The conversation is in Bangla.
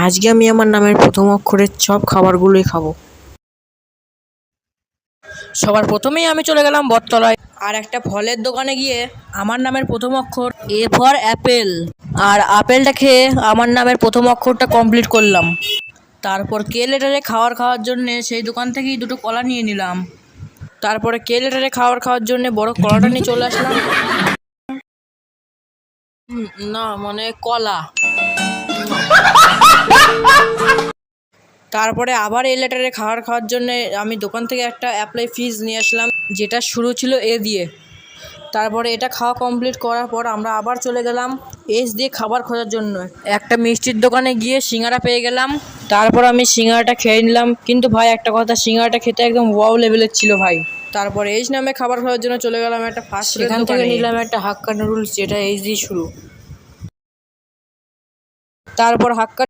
আজকে আমি আমার নামের প্রথম অক্ষরের সব খাবারগুলোই খাবো। সবার প্রথমেই আমি চলে গেলাম বটতলায় আর একটা ফলের দোকানে গিয়ে আমার নামের প্রথম অক্ষর এ ফর অ্যাপেল আর আপেলটা খেয়ে আমার নামের প্রথম অক্ষরটা কমপ্লিট করলাম। তারপর কে লেটারে খাওয়ার জন্যে সেই দোকান থেকেই দুটো কলা নিয়ে নিলাম। তারপরে কে লেটারে খাওয়ার জন্যে বড় কলাটা নিয়ে চলে আসলাম। না মানে কলা। তারপরে আবার এই লেটারে খাওয়ার জন্য আমি দোকান থেকে একটা অ্যাপ্লাই ফিজ নিয়ে আসলাম, যেটা শুরু ছিল এ দিয়ে। তারপরে এটা খাওয়া কমপ্লিট করার পর আমরা আবার চলে গেলাম এস দিয়ে খাবার খোঁজার জন্য। একটা মিষ্টির দোকানে গিয়ে সিঙ্গারা পেয়ে গেলাম। তারপর আমি সিঙ্গারাটা খেয়ে নিলাম, কিন্তু ভাই একটা কথা, সিঙ্গারাটা খেতে একদম ওয়াও লেভেলের ছিল ভাই। তারপর এইচ নামে খাবার খাওয়ার জন্য চলে গেলাম একটা ফাস্ট ফুডের দোকানে। সেখান থেকে নিলাম একটা হাক্কা নুডলস, যেটা এইচ দিয়ে শুরু। তারপর হাক্কা